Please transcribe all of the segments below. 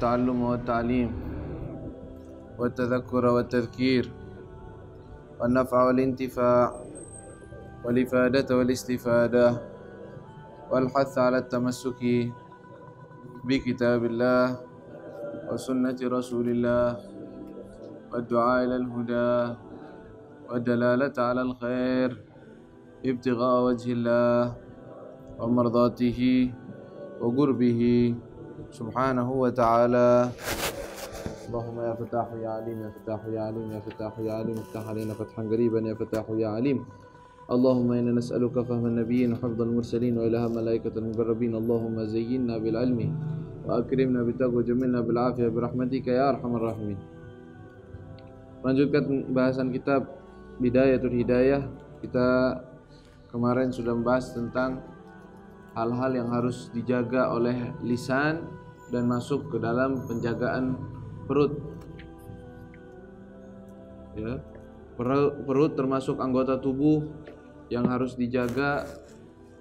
والتعلم والتعليم والتذكر والتذكير والنفع والانتفاع والإفادة والاستفادة والحث على التمسك بكتاب الله وسنة رسول الله والدعاء إلى الهدى والدلالة على الخير ابتغاء وجه الله ومرضاته وقربه سبحانه وتعالى. اللهم يا فتاح يا عليم يا فتاح يا عليم يا فتاح يا عليم افتح علينا فتحا قريبا يا فتاح يا عليم. اللهم إنا نسألك فهم النبيين وحفظ المرسلين وإله الملائكة المقربين. اللهم زينا بالعلم وأكرمنا بالتقوى وجملنا بالعافية برحمتك يا أرحم الراحمين. Lanjutkan bahasan kitab Bidayatul Hidayah. Kita kemarin sudah membahas tentang hal-hal yang harus dijaga oleh lisan dan masuk ke dalam penjagaan perut. Ya, perut termasuk anggota tubuh yang harus dijaga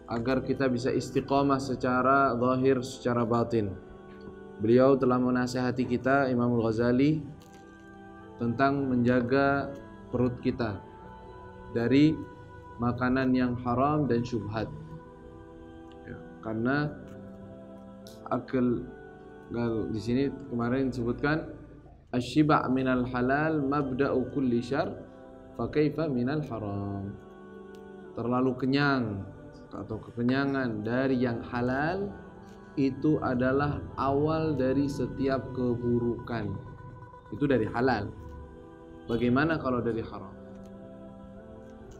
agar kita bisa istiqomah secara zahir, secara batin. Beliau telah menasihati kita, Imam Al-Ghazali, tentang menjaga perut kita dari makanan yang haram dan syubhat. Ya, karena akal di sini kemarin disebutkan asy-syiba' minal halal mabda'u kulli syarr fa kaifa minal haram. Terlalu kenyang atau kekenyangan dari yang halal itu adalah awal dari setiap keburukan. Itu dari halal. Bagaimana kalau dari haram?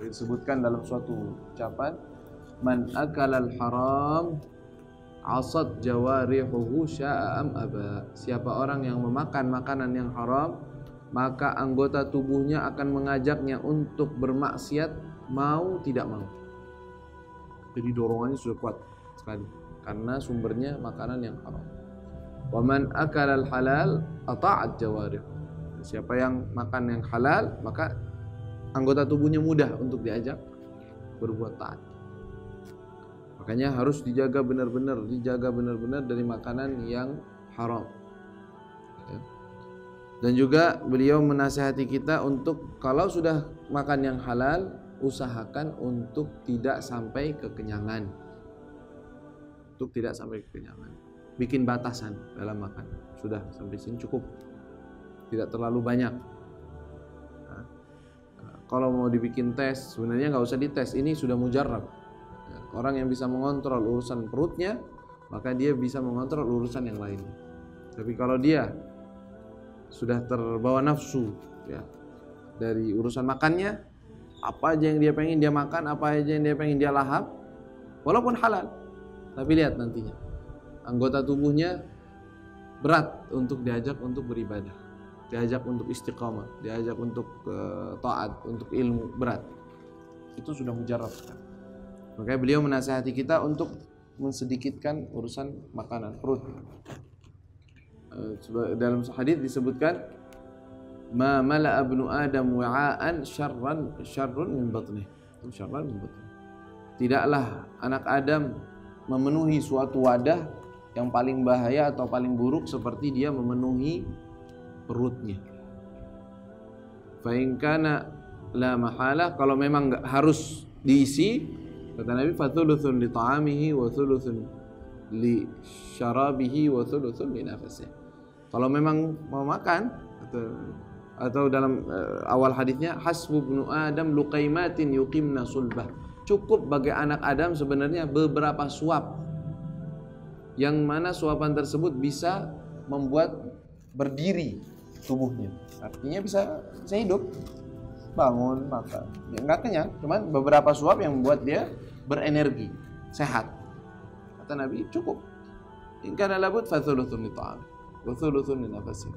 Disebutkan dalam suatu ucapan, man akalal haram asad jawarihuhu sya'a am aba. Siapa orang yang memakan makanan yang haram, maka anggota tubuhnya akan mengajaknya untuk bermaksiat, mau tidak mau. Jadi dorongannya sudah kuat sekali karena sumbernya makanan yang haram. Wa man akalal halal ata'at jawarih. Siapa yang makan yang halal, maka anggota tubuhnya mudah untuk diajak berbuat taat. Makanya harus dijaga benar-benar dari makanan yang haram. Ya. Dan juga beliau menasihati kita untuk kalau sudah makan yang halal, usahakan untuk tidak sampai kekenyangan. Untuk tidak sampai kekenyangan. Bikin batasan dalam makan. Sudah sampai sini cukup. Tidak terlalu banyak. Nah, kalau mau dibikin tes, sebenarnya nggak usah dites. Ini sudah mujarrab. Orang yang bisa mengontrol urusan perutnya, maka dia bisa mengontrol urusan yang lain. Tapi kalau dia sudah terbawa nafsu, ya, dari urusan makannya, apa aja yang dia pengen dia makan, apa aja yang dia pengen dia lahap, walaupun halal. Tapi lihat nantinya, anggota tubuhnya berat untuk diajak untuk beribadah, diajak untuk istiqamah, diajak untuk taat, untuk ilmu, berat. Itu sudah mujarrab kan. Makanya beliau menasihati kita untuk mensedikitkan urusan makanan perut. Dalam hadis disebutkan, ma mala'a ibnu adam wa'an syarrun min batnih. Syarrun min batnih. Tidaklah anak Adam memenuhi suatu wadah yang paling bahaya atau paling buruk seperti dia memenuhi perutnya. Fa in kana la mahala, kalau memang harus diisi, kata Nabi, fathuluthun li ta'amihi wa thuluthun li syarabihi wa thuluthun li nafasihi. Kalau memang mau makan atau dalam awal hadisnya, hasbu ibnu adam luqaimatin yuqimna sulbah. Cukup bagi anak Adam sebenarnya beberapa suap, yang mana suapan tersebut bisa membuat berdiri tubuhnya. Artinya bisa hidup, bangun, makan. Ya, enggak kenyang, cuman beberapa suap yang membuat dia berenergi, sehat. Kata Nabi, cukup. In kana labud fa thuluthun li ta'am wa thuluthun li nafasi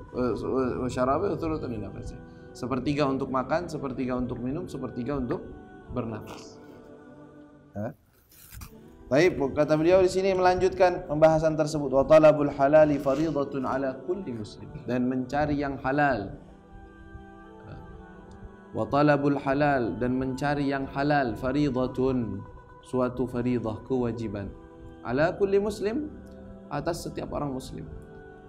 wa syarabi wa thuluthun li nafasi. Sepertiga untuk makan, sepertiga untuk minum, sepertiga untuk bernafas. Baik, kata beliau di sini melanjutkan pembahasan tersebut. Wa talabul halali fardhatun ala kulli muslim. Dan mencari yang halal. Wa talabul halal, dan mencari yang halal, fardhatun, suatu fardhah, kewajiban. Ala kulli muslim, atas setiap orang muslim.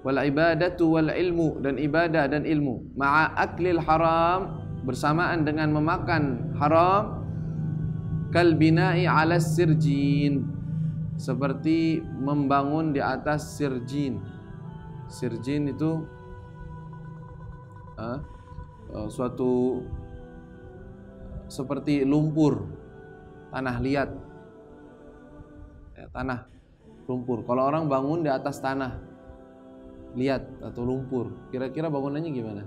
wal ibadatu wal ilmu, dan ibadah dan ilmu, ma'a aklil haram, bersamaan dengan memakan haram, kal bina'i 'ala sirjin, seperti membangun di atas sirjin. Sirjin itu suatu seperti lumpur, tanah liat, ya, tanah lumpur. Kalau orang bangun di atas tanah liat atau lumpur, kira-kira bangunannya gimana?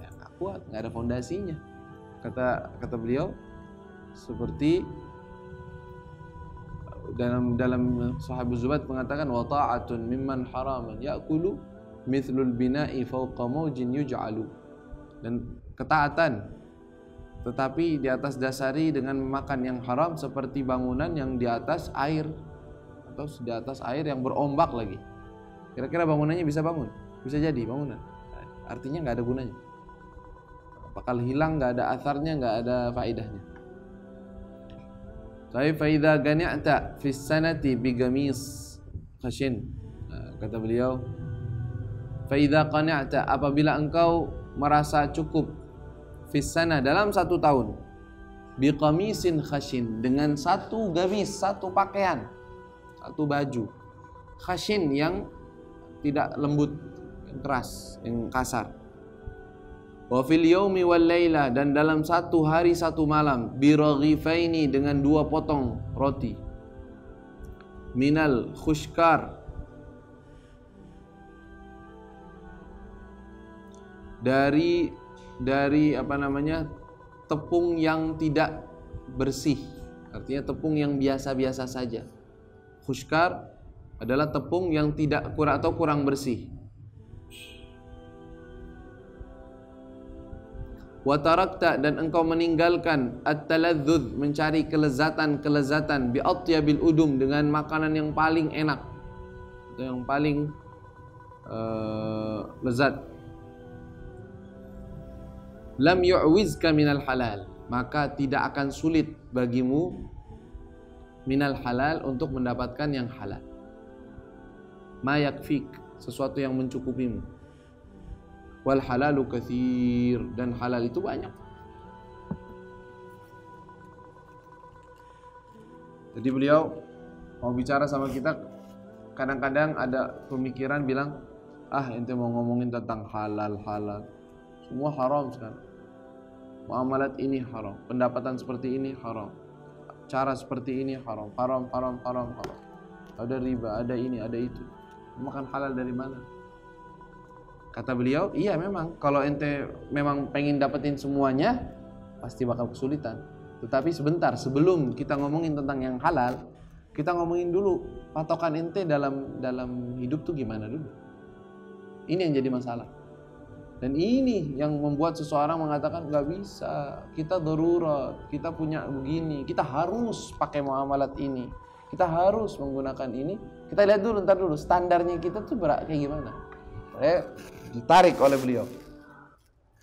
Ya, nggak kuat, nggak ada fondasinya. Kata beliau seperti dalam Sahabul Zubat mengatakan, wa ta'atun mimman haraman ya'kulu mithlul bina'i fawqa mawjin yuj'alu, dan ketaatan tetapi di atas dasari dengan memakan yang haram seperti bangunan yang di atas air, atau di atas air yang berombak lagi. Kira-kira bangunannya bisa bangun? Bisa jadi bangunan, artinya nggak ada gunanya, bakal hilang, nggak ada atharnya, nggak ada faedahnya. Tapi faida gani'ta fi sanati bi gamis khashin, kata beliau, faida qani'ta, apabila engkau merasa cukup, fi sana, dalam 1 tahun, bi qamisin khashin, dengan 1 gamis, 1 pakaian, 1 baju khashin yang tidak lembut, yang keras, yang kasar. Wa fil yaumi wal laila, dan dalam 1 hari 1 malam, bi raghifaini, dengan 2 potong roti, minal khushkar, dari tepung yang tidak bersih, artinya tepung yang biasa-biasa saja. Khushkar adalah tepung yang tidak kurang bersih. Wa tarakta, dan engkau meninggalkan at-taladzuz, mencari kelezatan bi atyabil udum, dengan makanan yang paling enak atau yang paling lezat. Lam yu'wizka minal halal, maka tidak akan sulit bagimu minal halal, untuk mendapatkan yang halal. Ma yakfik, sesuatu yang mencukupimu. Wal halalu katsir, dan halal itu banyak. Jadi beliau mau bicara sama kita, kadang-kadang ada pemikiran bilang, ente mau ngomongin tentang halal, semua haram sekarang. Muamalat ini haram, pendapatan seperti ini haram, cara seperti ini haram. Ada riba, ada ini, ada itu. Makan halal dari mana? Kata beliau, iya memang, kalau ente memang pengen dapetin semuanya, pasti bakal kesulitan. Tetapi sebentar, sebelum kita ngomongin tentang yang halal, kita ngomongin dulu patokan ente dalam hidup tuh gimana dulu. Ini yang jadi masalah. Dan ini yang membuat seseorang mengatakan, nggak bisa, kita darurat, kita punya begini, kita harus pakai muamalat ini, kita harus menggunakan ini. Kita lihat dulu, ntar dulu standarnya kita tuh kayak gimana. Ditarik oleh beliau.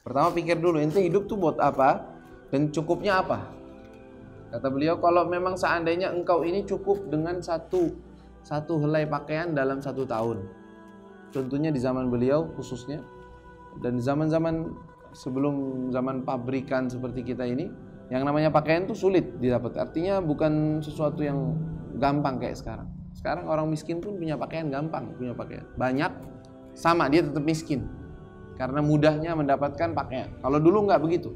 Pertama pikir dulu, ente hidup tuh buat apa dan cukupnya apa. Kata beliau, kalau memang seandainya engkau ini cukup dengan satu helai pakaian dalam 1 tahun. Contohnya di zaman beliau khususnya, dan zaman-zaman sebelum zaman pabrikan seperti kita ini, yang namanya pakaian tuh sulit didapat. Artinya bukan sesuatu yang gampang kayak sekarang. Sekarang orang miskin pun punya pakaian gampang, punya pakaian banyak, sama dia tetap miskin karena mudahnya mendapatkan pakaian. Kalau dulu nggak begitu,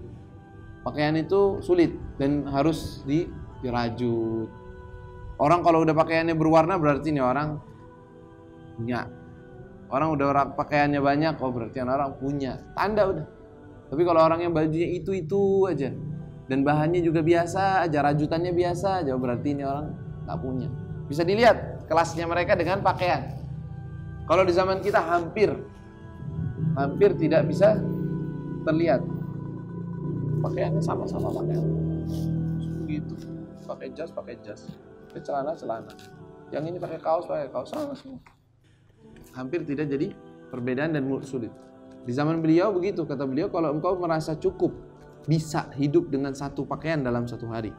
pakaian itu sulit dan harus dirajut. Orang kalau udah pakaiannya berwarna berarti ini orang punya. Orang udah pakaiannya banyak, oh berarti orang punya, tanda udah. Tapi kalau orangnya bajunya itu aja, dan bahannya juga biasa aja, rajutannya biasa aja, berarti ini orang nggak punya. Bisa dilihat kelasnya mereka dengan pakaian. Kalau di zaman kita hampir tidak bisa terlihat. Pakaiannya sama-sama pakaian. Begitu. Pakai jas. Pakai celana. Yang ini pakai kaos sama semua. Hampir tidak jadi perbedaan dan sulit. Di zaman beliau begitu, kata beliau, kalau engkau merasa cukup bisa hidup dengan 1 pakaian dalam 1 hari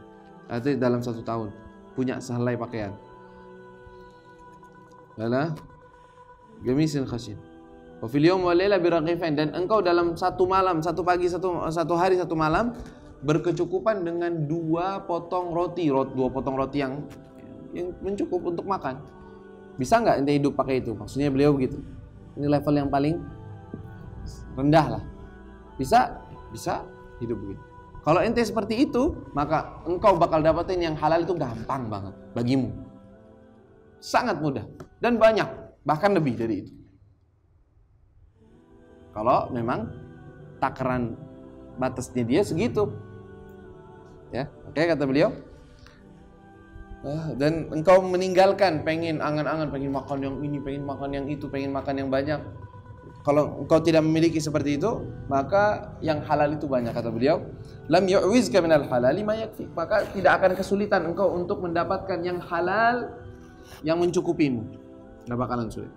atau dalam 1 tahun, punya sehelai pakaian. Lala gemisin khasin. Wa fil yawmi wal laila biraghifain, dan engkau dalam satu malam, satu pagi, satu hari, satu malam berkecukupan dengan dua potong roti yang mencukup untuk makan. Bisa nggak ente hidup pakai itu? Maksudnya beliau begitu. Ini level yang paling rendah lah. Bisa hidup begitu. Kalau ente seperti itu, maka engkau bakal dapetin yang halal itu gampang banget bagimu. Sangat mudah dan banyak, bahkan lebih dari itu. Kalau memang takaran batasnya dia segitu. Ya, oke, kata beliau. Dan engkau meninggalkan pengen angan-angan, pengen makan yang ini, pengen makan yang itu, pengen makan yang banyak. Kalau engkau tidak memiliki seperti itu, maka yang halal itu banyak, kata beliau. Lam yu'wizka minal halali ma yakfi. Maka tidak akan kesulitan engkau untuk mendapatkan yang halal yang mencukupimu. Tidak bakalan sulit.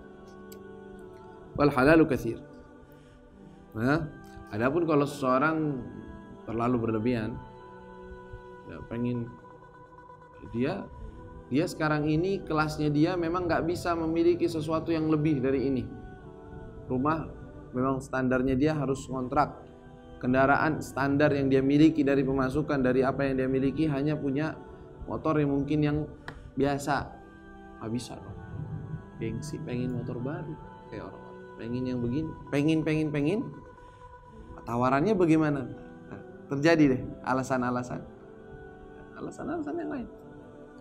Wal halalu katsir. Nah, adapun kalau seseorang terlalu berlebihan, ya, pengen dia sekarang ini kelasnya dia memang nggak bisa memiliki sesuatu yang lebih dari ini. Rumah memang standarnya dia harus kontrak. Kendaraan standar yang dia miliki dari pemasukan dari apa yang dia miliki hanya punya motor yang mungkin yang biasa. Nggak bisa dong. Gengsi pengen motor baru kayak orang-orang. Pengen yang begini, pengen. Tawarannya bagaimana? Nah, terjadi deh alasan-alasan yang lain.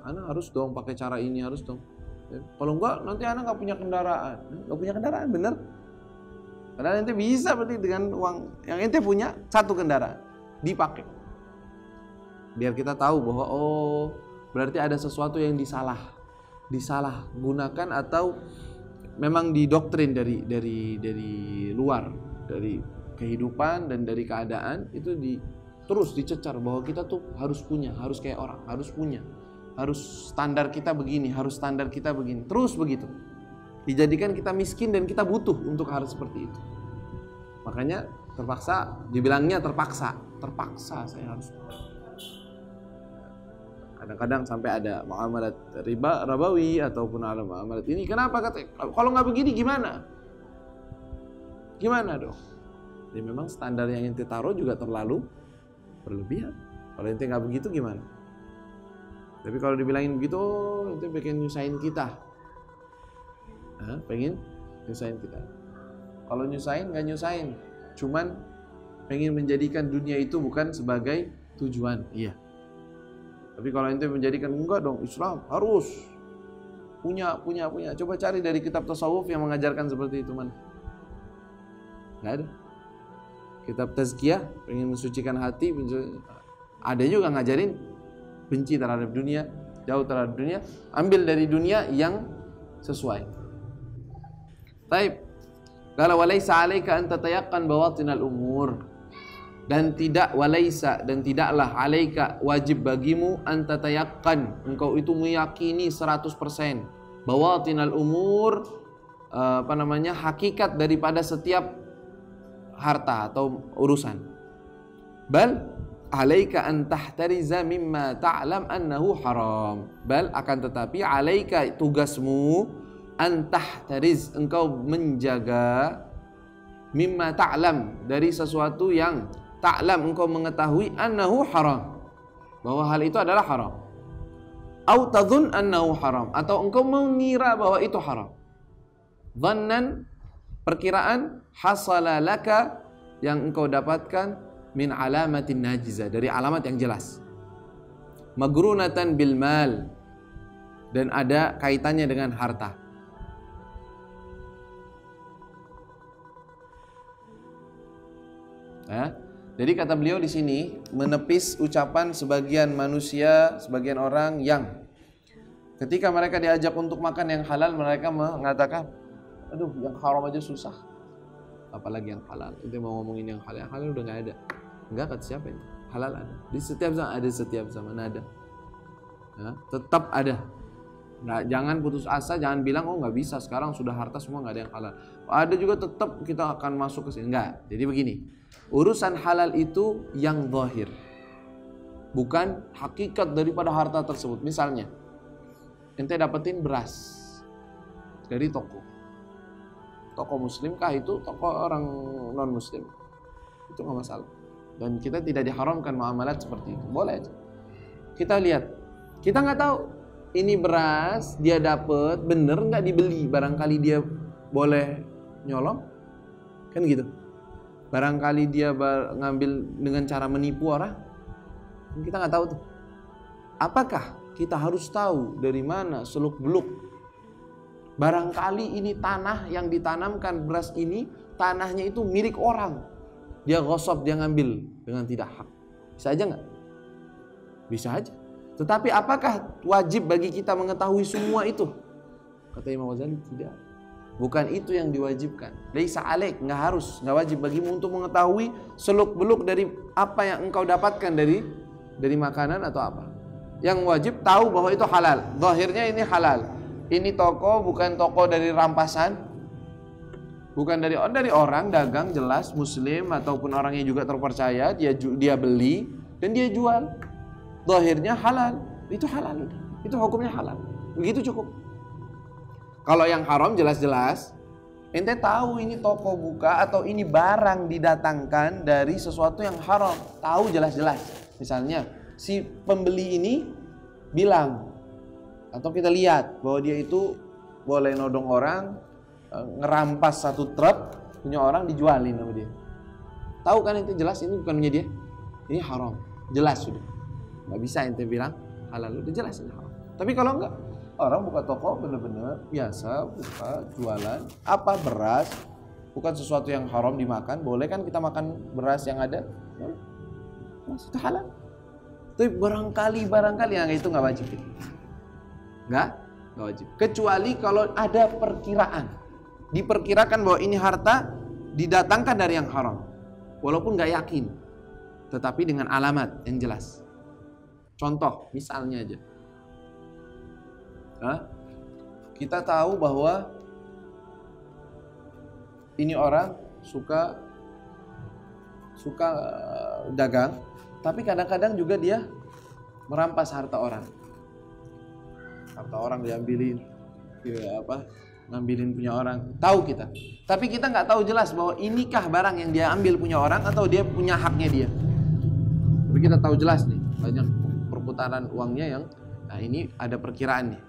Anak harus dong pakai cara ini, harus dong. Ya, kalau enggak nanti anak nggak punya kendaraan. Nggak punya kendaraan, bener? Padahal ente bisa berarti dengan uang yang ente punya satu kendaraan dipakai. Biar kita tahu bahwa berarti ada sesuatu yang disalah gunakan atau memang didoktrin dari luar, dari kehidupan dan dari keadaan itu terus dicecar bahwa kita tuh harus punya, harus kayak orang, harus standar kita begini, terus begitu. Dijadikan kita miskin dan kita butuh untuk hal seperti itu. Makanya dibilangnya terpaksa saya harus. Kadang-kadang sampai ada muamalat ribawi ataupun ada muamalat ini. Kenapa kalau nggak begini gimana? Gimana dong? Jadi memang standar yang ente taruh juga terlalu berlebihan. Kalau ente nggak begitu gimana? Tapi kalau dibilangin begitu, ente pengen nyusahin kita. Pengen nyusahin kita. Kalau nyusahin nggak nyusahin, cuman pengen menjadikan dunia itu bukan sebagai tujuan. Iya. Tapi kalau ente menjadikan enggak dong, Islam harus punya. Coba cari dari kitab tasawuf yang mengajarkan seperti itu mana? Nggak ada. Kitab tazkiyah pengen mensucikan hati, ada juga ngajarin benci terhadap dunia, jauh terhadap dunia, ambil dari dunia yang sesuai. Baik. Kalau walaisa 'alaika an tatayaqqan bawatinal umur, dan tidaklah 'alaika wajib bagimu an tatayaqqan, engkau itu meyakini 100% bawatinal umur, hakikat daripada setiap harta atau urusan. Bal 'alaika an tahtariza mimma ta'lam annahu haram. Bal akan tetapi 'alaika tugasmu antahtariz, engkau menjaga mimma ta'lam, dari sesuatu yang ta'lam engkau mengetahui annahu haram, bahwa hal itu adalah haram. Au tadhun annahu haram, atau engkau mengira bahwa itu haram. Dhannan, perkiraan, hasala laka, yang engkau dapatkan min alamatin najizah, dari alamat yang jelas. Magrunatan bil mal, dan ada kaitannya dengan harta. Jadi kata beliau di sini menepis ucapan sebagian manusia, sebagian orang yang ketika mereka diajak untuk makan yang halal, mereka mengatakan, aduh yang haram aja susah, apalagi yang halal. Itu mau ngomongin yang halal udah nggak ada. Enggak, kata siapa itu? Halal ada. Di setiap zaman ada. Tetap ada. Nah, jangan putus asa, jangan bilang nggak bisa, sekarang sudah harta semua nggak ada yang halal. Ada juga, tetap kita akan masuk ke sini. Enggak. Jadi begini, urusan halal itu yang zahir, bukan hakikat daripada harta tersebut. Misalnya, ente dapetin beras dari toko, tokoh muslim kah itu tokoh orang non muslim, itu nggak masalah. Dan kita tidak diharamkan muamalat seperti itu, boleh aja. Kita lihat, kita nggak tahu ini beras dia dapat bener nggak dibeli, barangkali dia boleh nyolong, kan gitu. Barangkali dia ngambil dengan cara menipu orang, kita nggak tahu tuh. Apakah kita harus tahu dari mana seluk beluk? Barangkali ini tanah yang ditanamkan beras ini, tanahnya itu milik orang, dia gosok, dia ngambil dengan tidak hak. Bisa aja nggak? Bisa aja. Tetapi apakah wajib bagi kita mengetahui semua itu? Kata Imam Ghazali, tidak. Bukan itu yang diwajibkan. Laisa alaik, nggak harus, nggak wajib bagimu untuk mengetahui seluk beluk dari apa yang engkau dapatkan dari makanan atau apa. Yang wajib tahu bahwa itu halal. Zahirnya ini halal. Ini toko bukan toko dari rampasan, bukan dari orang dagang jelas muslim ataupun orang yang juga terpercaya, dia beli dan dia jual. Zahirnya halal, itu halal, itu hukumnya halal. Begitu cukup. Kalau yang haram jelas-jelas ente tahu ini toko buka atau ini barang didatangkan dari sesuatu yang haram, tahu jelas-jelas. Misalnya si pembeli ini bilang, atau kita lihat bahwa dia itu boleh nodong orang, ngerampas satu truk punya orang, dijualin sama dia. Tahu kan ente jelas ini bukan punya dia, ini haram, jelas sudah. Nggak bisa ente bilang halal, udah jelas ini haram. Tapi kalau enggak, orang buka toko bener-bener biasa, buka jualan apa, beras, bukan sesuatu yang haram dimakan, boleh kan kita makan beras yang ada, itu halal. Tapi barangkali yang itu nggak wajib, nggak wajib. Kecuali kalau ada perkiraan, diperkirakan bahwa ini harta didatangkan dari yang haram, walaupun nggak yakin, tetapi dengan alamat yang jelas. Contoh, misalnya aja, kita tahu bahwa ini orang suka dagang, tapi kadang-kadang juga dia merampas harta orang. Harta orang diambilin, ngambilin punya orang. Tahu kita, tapi kita nggak tahu jelas bahwa inikah barang yang dia ambil punya orang atau dia punya haknya dia. Tapi kita tahu jelas nih, banyak perputaran uangnya yang, nah ini ada perkiraan nih,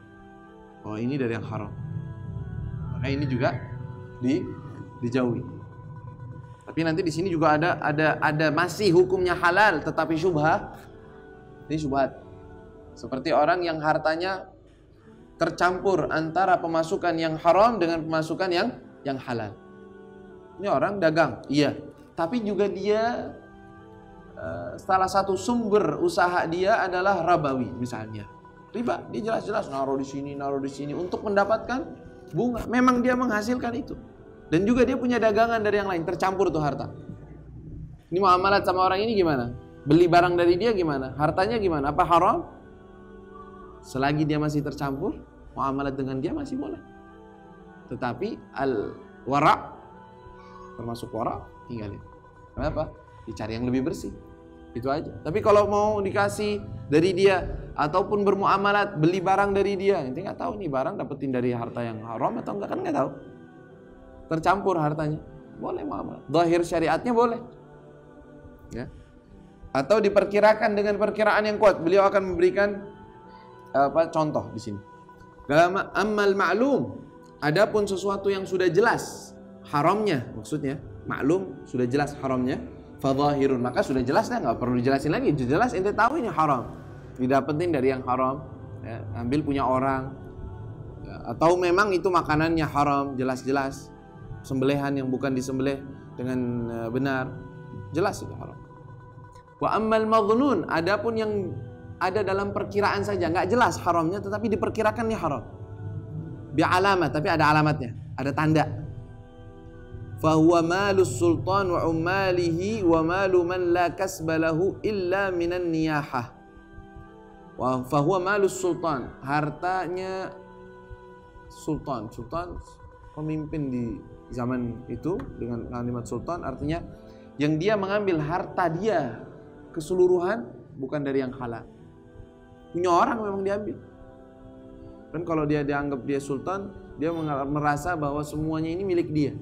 bahwa ini dari yang haram. Maka ini juga dijauhi. Tapi nanti di sini juga ada masih hukumnya halal tetapi syubhat. Ini syubhat. Seperti orang yang hartanya tercampur antara pemasukan yang haram dengan pemasukan yang halal. Ini orang dagang, iya. Tapi juga dia salah satu sumber usaha dia adalah rabawi misalnya. Riba, dia jelas-jelas naruh di sini untuk mendapatkan bunga. Memang dia menghasilkan itu. Dan juga dia punya dagangan dari yang lain, tercampur tuh harta. Ini muamalat sama orang ini gimana? Beli barang dari dia gimana? Hartanya gimana? Apa haram? Selagi dia masih tercampur, muamalat dengan dia masih boleh. Tetapi al-wara', termasuk wara', tinggalin. Kenapa? Dicari yang lebih bersih. Itu aja. Tapi kalau mau dikasih dari dia ataupun bermuamalat beli barang dari dia, ente nggak tahu nih barang dapetin dari harta yang haram atau enggak, kan nggak tahu. Tercampur hartanya, boleh muamalat. Zahir syariatnya boleh. Ya. Atau diperkirakan dengan perkiraan yang kuat. Beliau akan memberikan contoh di sini. Ammal ma'lum, adapun sesuatu yang sudah jelas haramnya, maksudnya maklum sudah jelas haramnya, fadhahirun, maka sudah jelas dah, nggak perlu dijelasin lagi, jelas ente tahu ini haram, didapetin dari yang haram, ya, ambil punya orang, ya, atau memang itu makanannya haram, jelas-jelas sembelihan yang bukan disembelih dengan benar, jelas itu haram. Wa ammal madhnun, adapun yang ada dalam perkiraan saja, nggak jelas haramnya tetapi diperkirakan ini haram, bi alamat, tapi ada alamatnya, ada tanda. Fahuwa malus sultan wa ummalihi wa malu man la kasba lahu illa minan niyahah. Wa fahuwa malus sultan, hartanya sultan. Sultan pemimpin di zaman itu, dengan kalimat sultan artinya yang dia mengambil harta dia keseluruhan bukan dari yang halal. Punya orang memang diambil. Kan kalau dia dianggap dia sultan, Dia merasa bahwa semuanya ini milik dia.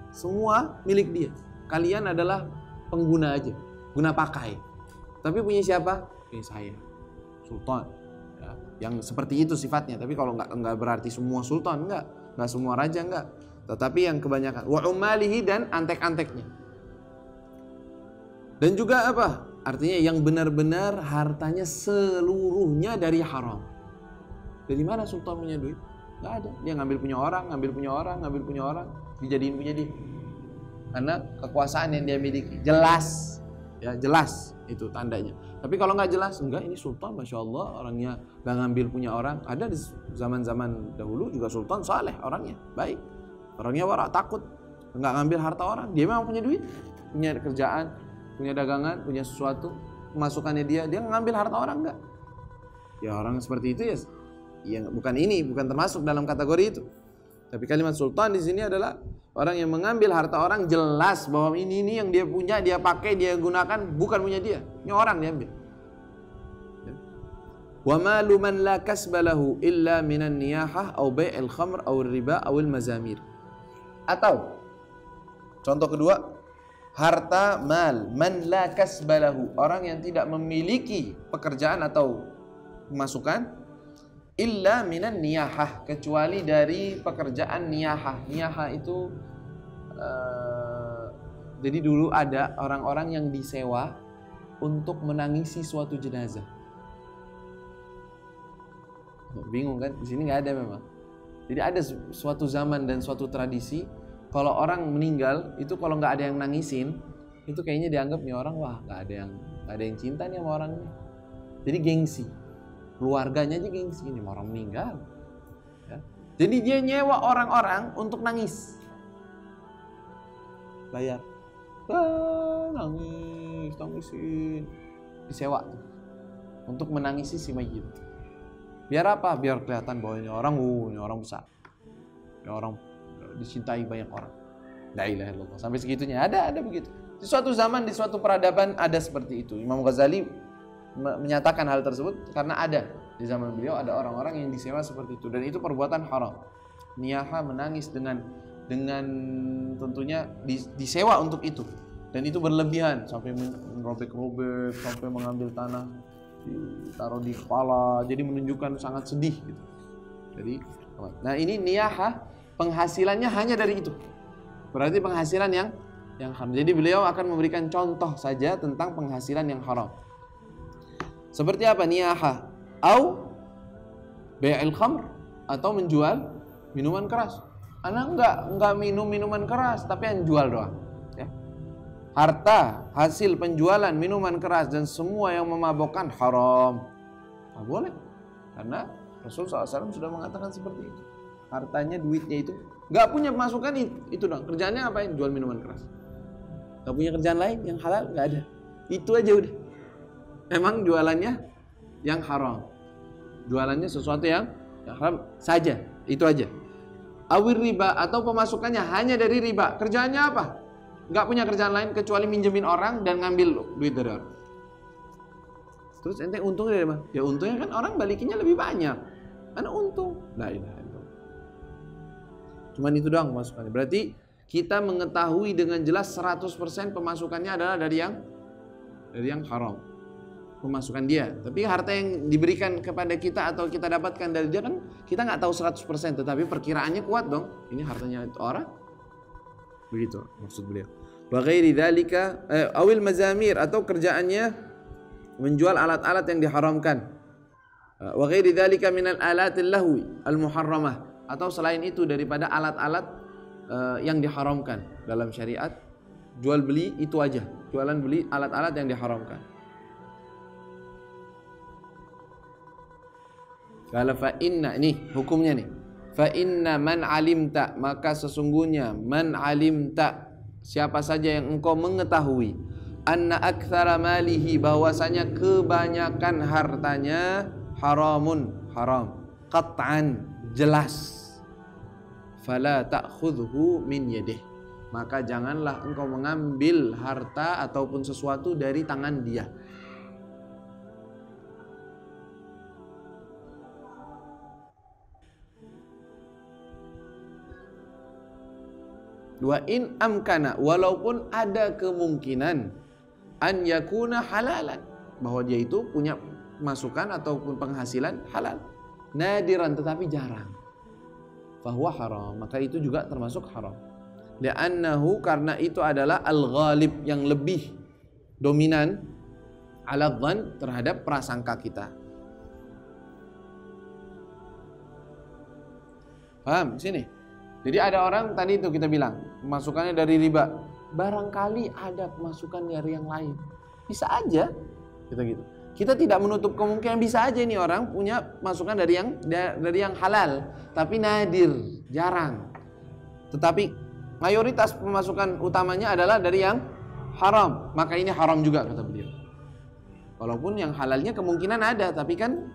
Semua milik dia. Kalian adalah pengguna aja, guna pakai. Tapi punya siapa? Punya saya, sultan. Ya, yang seperti itu sifatnya. Tapi kalau nggak berarti semua sultan, nggak semua raja, nggak. Tetapi yang kebanyakan wa umalihi, dan antek-anteknya. Dan juga apa? Artinya yang benar-benar hartanya seluruhnya dari haram. Dari mana sultan punya duit? Nggak ada. Dia ngambil punya orang, dijadiin punya dia. Karena kekuasaan yang dia miliki jelas, ya jelas itu tandanya. Tapi kalau nggak jelas, enggak, ini sultan, masya Allah, orangnya nggak ngambil punya orang. Ada di zaman-zaman dahulu juga sultan saleh, orangnya baik, orangnya wara, takut, nggak ngambil harta orang. Dia memang punya duit, punya kerjaan, punya dagangan, punya sesuatu, pemasukannya dia ngambil harta orang, enggak. Ya orang seperti itu ya bukan termasuk dalam kategori itu. Tapi kalimat sultan di sini adalah orang yang mengambil harta orang, jelas bahwa ini yang dia punya, dia pakai, dia gunakan, bukan punya dia. Ini orang diambil. Wa malu man la kasbalahu illa minan niyahah au bai'il khamr au riba au mazamir. Atau contoh kedua, harta mal man la kasbalahu, orang yang tidak memiliki pekerjaan atau pemasukan, illa minan niyahah, kecuali dari pekerjaan niyahah. Niyahah itu jadi dulu ada orang-orang yang disewa untuk menangisi suatu jenazah. Bingung kan? Di sini nggak ada memang. Jadi ada suatu zaman dan suatu tradisi, kalau orang meninggal itu kalau nggak ada yang nangisin, itu kayaknya dianggap nih orang, wah nggak ada yang cinta nih sama orangnya. Jadi gengsi. Keluarganya aja gengsi, ini orang meninggal. Ya. Jadi dia nyewa orang-orang untuk nangis. Bayar. Nangisin. Disewa tuh, untuk menangisi si mayit. Biar apa? Biar kelihatan bahwa ini orang besar. Ini orang dicintai banyak orang. La ilaha illallah. Sampai segitunya ada begitu. Di suatu zaman, di suatu peradaban ada seperti itu. Imam Ghazali menyatakan hal tersebut karena ada di zaman beliau ada orang-orang yang disewa seperti itu, dan itu perbuatan haram. Niyaha, menangis dengan tentunya disewa untuk itu, dan itu berlebihan sampai merobek-robek, sampai mengambil tanah ditaruh di kepala, jadi menunjukkan sangat sedih gitu. Jadi nah ini niyaha, penghasilannya hanya dari itu, berarti penghasilan yang haram. Jadi beliau akan memberikan contoh saja tentang penghasilan yang haram. Seperti apa? Niyaha au bai'il khamr, atau menjual minuman keras. Anak enggak minum minuman keras, tapi yang jual doang, ya. Harta hasil penjualan minuman keras dan semua yang memabukkan haram. Enggak boleh. Karena Rasulullah SAW sudah mengatakan seperti itu. Hartanya, duitnya itu enggak punya pemasukan, itu dong. Kerjaannya ngapain? Jual minuman keras. Enggak punya kerjaan lain yang halal, enggak ada. Itu aja udah. Memang jualannya yang haram, jualannya sesuatu yang haram saja, itu aja. Awir riba, atau pemasukannya hanya dari riba. Kerjaannya apa? Nggak punya kerjaan lain kecuali minjemin orang dan ngambil duit dari orang. Terus ente untungnya dari mana? Ya untungnya kan orang balikinnya lebih banyak, karena untung. La ilaha illallah. Cuman itu doang pemasukannya. Berarti kita mengetahui dengan jelas 100% pemasukannya adalah dari yang haram, pemasukan dia. Tapi harta yang diberikan kepada kita atau kita dapatkan dari dia kan kita nggak tahu 100%, tetapi perkiraannya kuat dong. Ini hartanya itu orang. Begitu maksud beliau. Wa ghairi dzalika awil mazamir, atau kerjaannya menjual alat-alat yang diharamkan. Wa ghairi dzalika minal alatil lahwi al muharramah, atau selain itu daripada alat-alat yang diharamkan dalam syariat. Jual beli itu aja, jualan beli alat-alat yang diharamkan. Kalau fa inna, ini hukumnya nih. Fa inna man alimta, maka sesungguhnya man alimta, siapa saja yang engkau mengetahui, anna aktsara malihi, bahwasanya kebanyakan hartanya haramun, haram, qat'an, jelas. Fala ta'khudhu min yadih, maka janganlah engkau mengambil harta ataupun sesuatu dari tangan dia. Wa in amkana, walaupun ada kemungkinan an yakuna halalan, bahwa dia itu punya masukan ataupun penghasilan halal. Nadiran, tetapi jarang. Fahuwa haram, maka itu juga termasuk haram. Li'annahu, karena itu adalah al-ghalib, yang lebih dominan ala dhann, terhadap prasangka kita. Paham? Sini. Jadi ada orang tadi itu kita bilang masukannya dari riba. Barangkali ada pemasukan dari yang lain. Bisa aja. Gitu. Kita tidak menutup kemungkinan, bisa aja ini orang punya masukan dari yang halal, tapi nadir, jarang. Tetapi mayoritas pemasukan utamanya adalah dari yang haram, maka ini haram juga kata beliau. Walaupun yang halalnya kemungkinan ada, tapi kan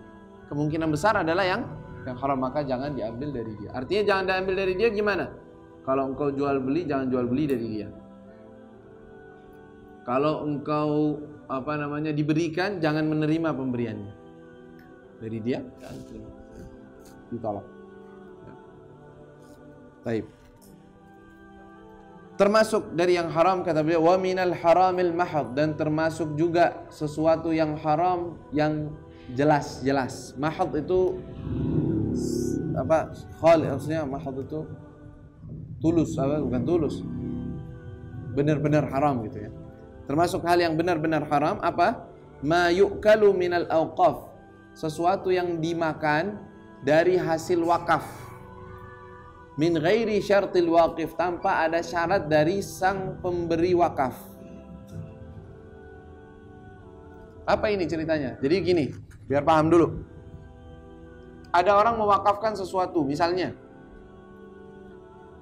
kemungkinan besar adalah yang haram, maka jangan diambil dari dia. Artinya jangan diambil dari dia gimana? Kalau engkau jual beli, jangan jual beli dari dia. Kalau engkau diberikan, jangan menerima pemberiannya dari dia, jangan terima, ditolak. Baik. Termasuk dari yang haram kata beliau, wa minal haramil mahad, dan termasuk juga sesuatu yang haram yang jelas-jelas. Mahad itu apa? Maksudnya mahad itu tulus, bukan tulus, benar-benar haram gitu ya. Termasuk hal yang benar-benar haram apa? Ma yu'kalu minal awqaf, sesuatu yang dimakan dari hasil wakaf. Min ghairi syartil waqif, tanpa ada syarat dari sang pemberi wakaf. Apa ini ceritanya? Jadi gini, biar paham dulu. Ada orang mewakafkan sesuatu, misalnya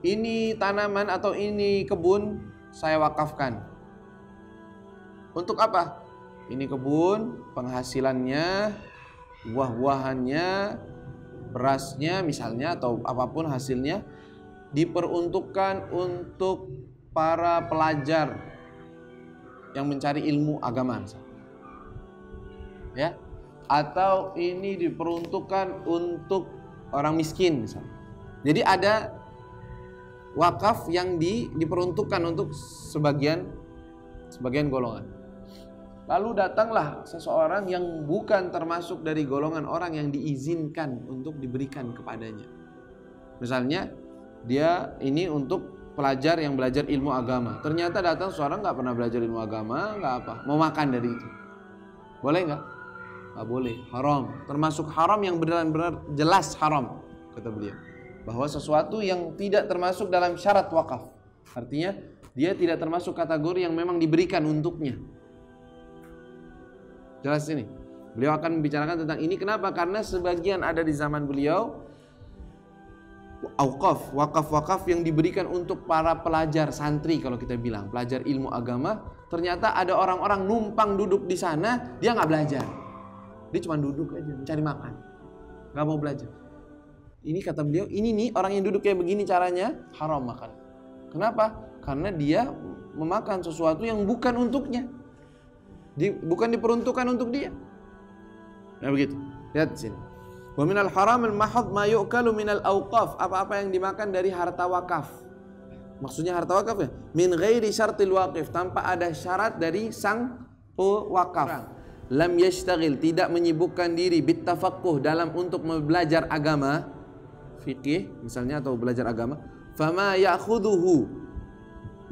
ini tanaman atau ini kebun saya wakafkan. Untuk apa? Ini kebun, penghasilannya, buah-buahannya, berasnya misalnya, atau apapun hasilnya, diperuntukkan untuk para pelajar yang mencari ilmu agama, ya, atau ini diperuntukkan untuk orang miskin misalnya. Jadi ada wakaf yang diperuntukkan untuk sebagian golongan. Lalu datanglah seseorang yang bukan termasuk dari golongan orang yang diizinkan untuk diberikan kepadanya. Misalnya dia ini untuk pelajar yang belajar ilmu agama. Ternyata datang seorang nggak pernah belajar ilmu agama, nggak apa, mau makan dari itu. Boleh nggak? Nggak boleh, haram. Termasuk haram yang benar-benar jelas haram, kata beliau. Bahwa sesuatu yang tidak termasuk dalam syarat wakaf. Artinya dia tidak termasuk kategori yang memang diberikan untuknya. Jelas ini. Beliau akan membicarakan tentang ini. Kenapa? Karena sebagian ada di zaman beliau wakaf yang diberikan untuk para pelajar santri, kalau kita bilang pelajar ilmu agama. Ternyata ada orang-orang numpang duduk di sana, dia nggak belajar. Dia cuma duduk aja mencari makan, nggak mau belajar. Ini kata beliau, ini nih orang yang duduk kayak begini caranya haram makan. Kenapa? Karena dia memakan sesuatu yang bukan untuknya, bukan diperuntukkan untuk dia. Nah begitu. Lihat di sini. Wa minal haramil mahad ma yu'kalu minal awqaf, apa-apa yang dimakan dari harta wakaf. Maksudnya harta wakaf ya, min ghairi syartil waqif, tanpa ada syarat dari sang pewakaf. Lam yashtaghil, tidak menyibukkan diri bitafaqquh, dalam untuk belajar agama, fikih misalnya, atau belajar agama. Fama ya'khudhuhu,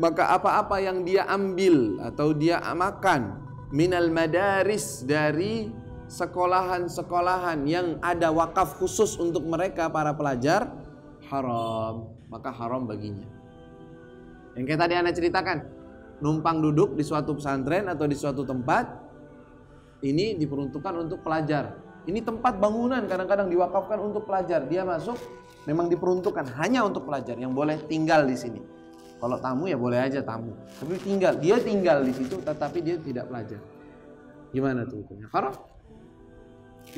maka apa-apa yang dia ambil atau dia makan, minal madaris, dari sekolahan-sekolahan yang ada wakaf khusus untuk mereka para pelajar, haram, maka haram baginya. Yang kayak tadi Anda ceritakan, numpang duduk di suatu pesantren atau di suatu tempat, ini diperuntukkan untuk pelajar. Ini tempat bangunan kadang-kadang diwakafkan untuk pelajar. Dia masuk memang diperuntukkan hanya untuk pelajar yang boleh tinggal di sini. Kalau tamu ya boleh aja tamu. Tapi dia tinggal di situ, tetapi dia tidak pelajar. Gimana tuh hukumnya? Haram.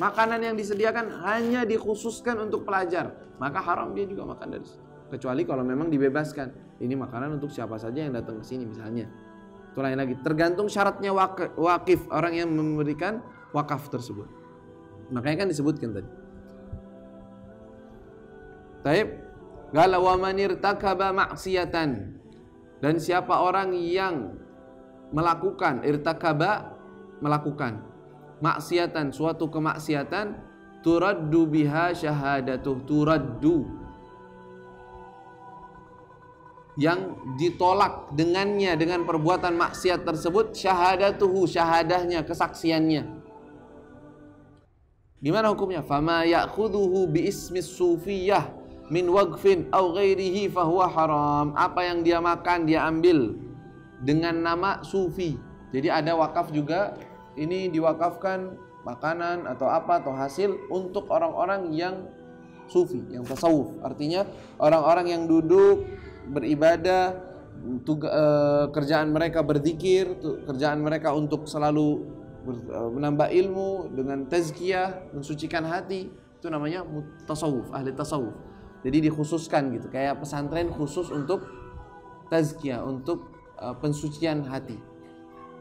Makanan yang disediakan hanya dikhususkan untuk pelajar, maka haram dia juga makan dari situ. Kecuali kalau memang dibebaskan. Ini makanan untuk siapa saja yang datang ke sini misalnya. Itu lain lagi. Tergantung syaratnya wakif, orang yang memberikan wakaf tersebut. Makanya kan disebutkan tadi. Taib. Qala wa man irtakaba ma'siyatan. Dan siapa orang yang melakukan irtakaba, melakukan maksiatan, suatu kemaksiatan, turaddu biha syahadatuh, turaddu, yang ditolak dengannya, dengan perbuatan maksiat tersebut, syahadatuhu, syahadahnya, kesaksiannya. Gimana hukumnya? Fama ya'khudhuhu bi ismis sufiyah min waqfin aw ghairihi fahuwa haram. Apa yang dia makan, dia ambil dengan nama sufi. Jadi ada wakaf juga, ini diwakafkan makanan atau apa atau hasil untuk orang-orang yang sufi, yang tasawuf. Artinya orang-orang yang duduk beribadah, kerjaan mereka berzikir, kerjaan mereka untuk selalu menambah ilmu dengan tazkiyah, mensucikan hati. Itu namanya tasawuf, ahli tasawuf. Jadi dikhususkan gitu, kayak pesantren khusus untuk tazkiyah, untuk pensucian hati.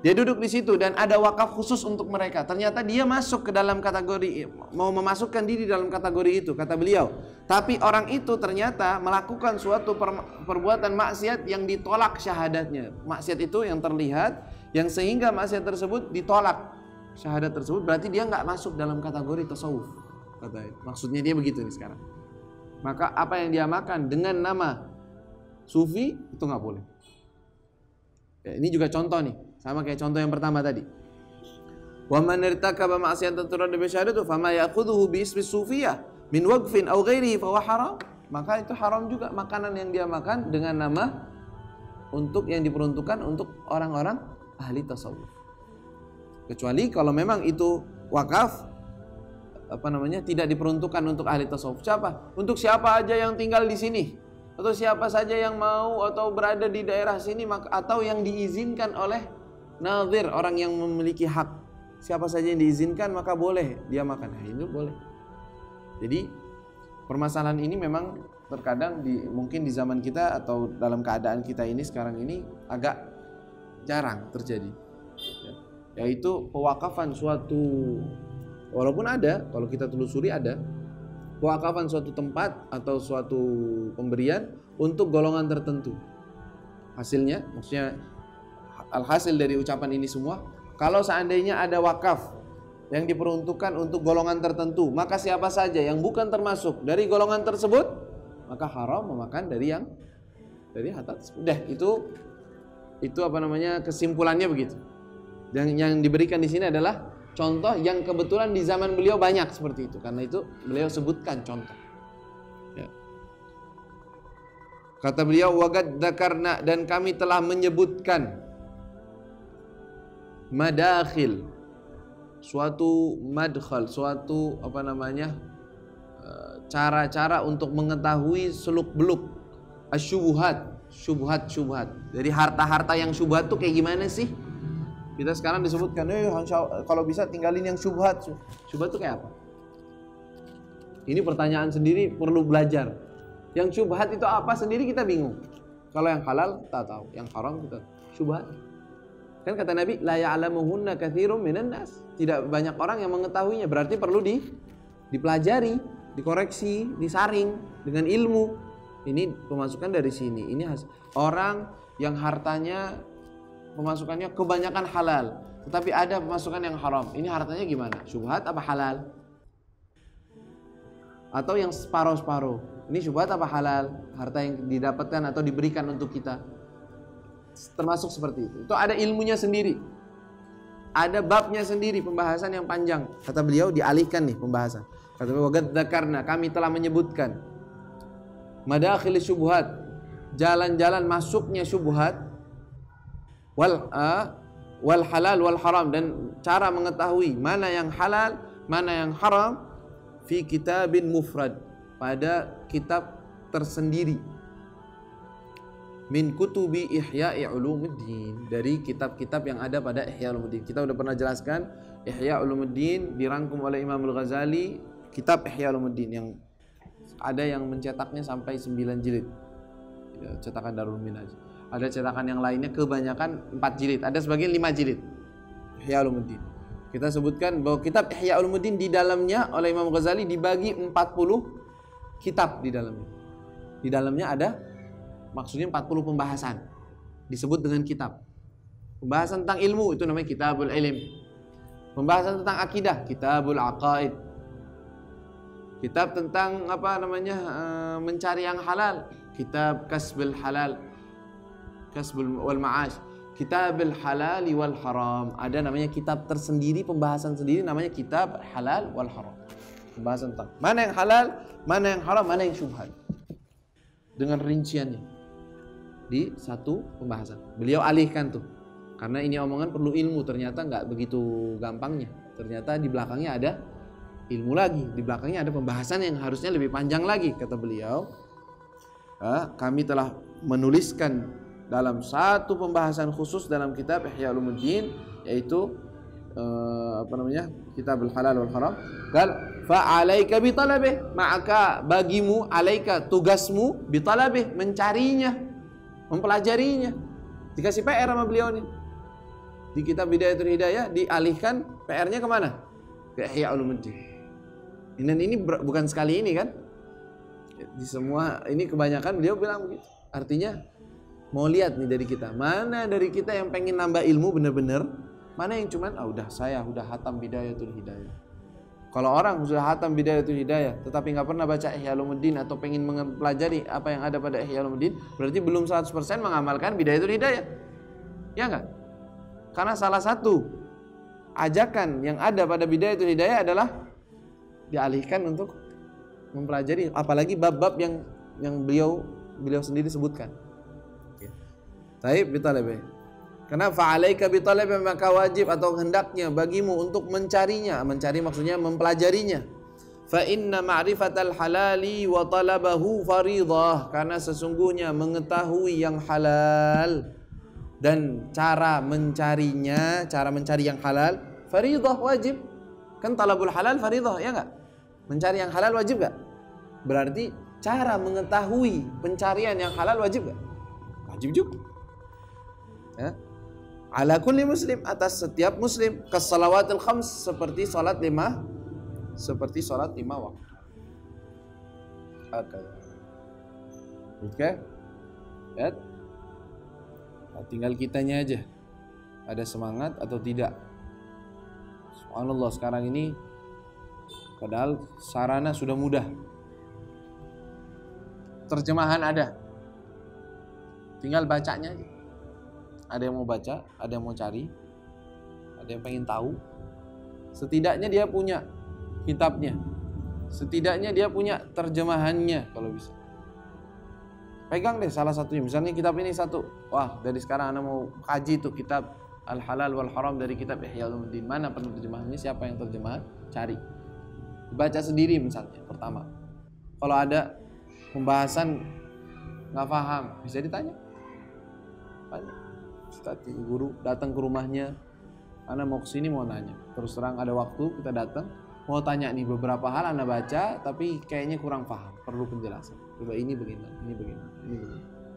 Dia duduk di situ dan ada wakaf khusus untuk mereka. Ternyata dia masuk ke dalam kategori, mau memasukkan diri dalam kategori itu, kata beliau. Tapi orang itu ternyata melakukan suatu perbuatan maksiat yang ditolak syahadatnya. Maksiat itu yang terlihat, yang sehingga maksiat tersebut ditolak syahadat tersebut, berarti dia nggak masuk dalam kategori tasawuf. Maksudnya dia begitu nih sekarang. Maka apa yang dia makan dengan nama sufi itu nggak boleh. Ya, ini juga contoh nih, sama kayak contoh yang pertama tadi. Wa man irtakaba ma'siyatan turaddu bi syahadatihi fama ya'khudhuhu bi ismi sufiyah min waqfin aw ghairihi fa huwa haram. Maka itu haram juga makanan yang dia makan dengan nama untuk yang diperuntukkan untuk orang-orang ahli tasawuf. Kecuali kalau memang itu wakaf tidak diperuntukkan untuk ahli tasawuf. Siapa? Untuk siapa aja yang tinggal di sini, atau siapa saja yang mau atau berada di daerah sini, atau yang diizinkan oleh nadhir, orang yang memiliki hak. Siapa saja yang diizinkan maka boleh dia makan. Nah, itu boleh. Jadi permasalahan ini memang terkadang mungkin di zaman kita atau dalam keadaan kita ini sekarang ini agak jarang terjadi. Yaitu pewakafan suatu, walaupun ada, kalau kita telusuri ada pewakafan suatu tempat atau suatu pemberian untuk golongan tertentu. Hasilnya, maksudnya alhasil dari ucapan ini semua, kalau seandainya ada wakaf yang diperuntukkan untuk golongan tertentu, maka siapa saja yang bukan termasuk dari golongan tersebut, maka haram memakan dari harta tersebut. Udah, itu kesimpulannya begitu. Dan yang diberikan di sini adalah contoh yang kebetulan di zaman beliau banyak seperti itu. Karena itu beliau sebutkan contoh. Ya. Kata beliau, waqad dzakarna, dan kami telah menyebutkan madakhil, suatu madkhal, suatu cara-cara untuk mengetahui seluk-beluk asyubuhat, syubhat. Jadi harta-harta yang syubhat tuh kayak gimana sih? Kita sekarang disebutkan, kalau bisa tinggalin yang syubhat. Syubhat itu kayak apa? Ini pertanyaan sendiri, perlu belajar. Yang syubhat itu apa sendiri kita bingung. Kalau yang halal kita tahu, yang haram kita syubhat. Kan kata Nabi, la ya'lamuhunna katsirum minan nas. Tidak banyak orang yang mengetahuinya, berarti perlu dipelajari, dikoreksi, disaring dengan ilmu. Ini pemasukan dari sini. Ini orang yang hartanya pemasukannya kebanyakan halal, tetapi ada pemasukan yang haram. Ini hartanya gimana? Syubhat apa halal? Atau yang separuh-separuh. Ini syubhat apa halal? Harta yang didapatkan atau diberikan untuk kita. Termasuk seperti itu. Itu ada ilmunya sendiri. Ada babnya sendiri, pembahasan yang panjang. Kata beliau dialihkan nih pembahasan. Kata beliau, waqad dzakarna, kami telah menyebutkan madakhil syubhat, jalan-jalan masuknya syubhat, wal halal wal haram, dan cara mengetahui mana yang halal, mana yang haram, fi kitabin mufrad, pada kitab tersendiri, min kutubi Ihya Ulumuddin, dari kitab-kitab yang ada pada Ihya Ulumuddin. Kita udah pernah jelaskan Ihya Ulumuddin dirangkum oleh Imam Al-Ghazali, kitab Ihya Ulumuddin yang ada yang mencetaknya sampai 9 jilid, cetakan Darul Minhaj. Ada cetakan yang lainnya kebanyakan 4 jilid, ada sebagian 5 jilid. Ihya Ulumuddin. Kita sebutkan bahwa kitab Ihya Ulumuddin di dalamnya oleh Imam Ghazali dibagi 40 kitab di dalamnya. Di dalamnya ada maksudnya 40 pembahasan. disebut dengan kitab. Pembahasan tentang ilmu itu namanya kitabul ilm. Pembahasan tentang akidah, kitabul aqaid. Kitab tentang mencari yang halal, kitab kasbul halal, kasbul wal ma'ash. Kitabul halali wal haram. Ada namanya kitab tersendiri, pembahasan sendiri namanya kitab halal wal haram. Pembahasan tentang mana yang halal, mana yang haram, mana yang syubhat. Dengan rinciannya di satu pembahasan. Beliau alihkan tuh. Karena ini omongan perlu ilmu, ternyata nggak begitu gampangnya. Ternyata di belakangnya ada ilmu lagi, di belakangnya ada pembahasan yang harusnya lebih panjang lagi. Kata beliau, kami telah menuliskan dalam satu pembahasan khusus dalam kitab Ihya Ulumuddin, yaitu kitab al-halal wal haram. Qal fa'alaika bi talabih, maka bagimu, alaika tugasmu, bi talabih, mencarinya, mempelajarinya. Dikasih PR sama beliau nih. Di kitab Bidayatul Hidayah dialihkan PR-nya kemana? Ke Ihya Ulumuddin. Dan ini bukan sekali ini kan? Di semua ini kebanyakan beliau bilang begitu. Artinya mau lihat nih dari kita, mana dari kita yang pengen nambah ilmu bener-bener, mana yang cuman saya udah hatam Bidayatul Hidayah. Kalau orang sudah hatam Bidayatul Hidayah tetapi nggak pernah baca Ihya Ulumuddin atau pengen mempelajari apa yang ada pada Ihya Ulumuddin, berarti belum 100% mengamalkan Bidayatul Hidayah. Ya enggak? Karena salah satu ajakan yang ada pada Bidayatul Hidayah adalah dialihkan untuk mempelajari apalagi bab-bab yang beliau sendiri sebutkan. Taib bitalabi. Karena fa'alaika bitalabi, maka wajib atau hendaknya bagimu untuk mencarinya. Mencari maksudnya mempelajarinya. Fa inna ma'rifatal halali wa talabahu faridah. Karena sesungguhnya mengetahui yang halal dan cara mencarinya, cara mencari yang halal faridah, wajib. Kan talabul halal faridah, ya enggak? Mencari yang halal wajib enggak? Berarti cara mengetahui pencarian yang halal wajib enggak? Wajib juga. Ya. Ala kulli muslim, atas setiap muslim, kas-salawatil khams, seperti salat 5 waktu. Oke. Ya. Nah, tinggal kitanya aja ada semangat atau tidak. Subhanallah, sekarang ini padahal sarana sudah mudah, terjemahan ada, tinggal bacanya aja. Ada yang mau baca, ada yang mau cari, ada yang pengen tahu. Setidaknya dia punya kitabnya, setidaknya dia punya terjemahannya kalau bisa. Pegang deh salah satunya, misalnya kitab ini satu. Wah, dari sekarang Anda mau kaji tuh kitab Al-Halal wal Haram dari kitab Ihya Ulumuddin. Mana penerjemahannya, siapa yang terjemahan? Cari. Baca sendiri misalnya pertama. Kalau ada pembahasan nggak paham, bisa ditanya. Tanya. Ustaz, guru datang ke rumahnya, Anda mau kesini mau nanya. Terus terang ada waktu kita datang, mau tanya nih beberapa hal Anda baca, tapi kayaknya kurang paham, perlu penjelasan. Coba ini begini.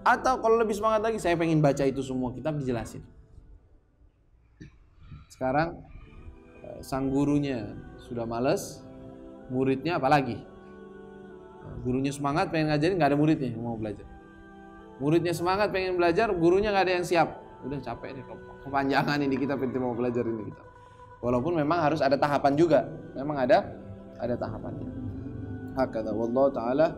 Atau kalau lebih semangat lagi, saya pengen baca itu semua kitab dijelasin. Sekarang sang gurunya sudah males, muridnya apalagi. Gurunya semangat pengen ngajarin, nggak ada muridnya yang mau belajar. Muridnya semangat pengen belajar, gurunya nggak ada yang siap. Udah capek nih, kepanjangan ini kita mau belajar ini kita. Walaupun memang harus ada tahapan juga, memang ada tahapannya. Hakadha wallahu taala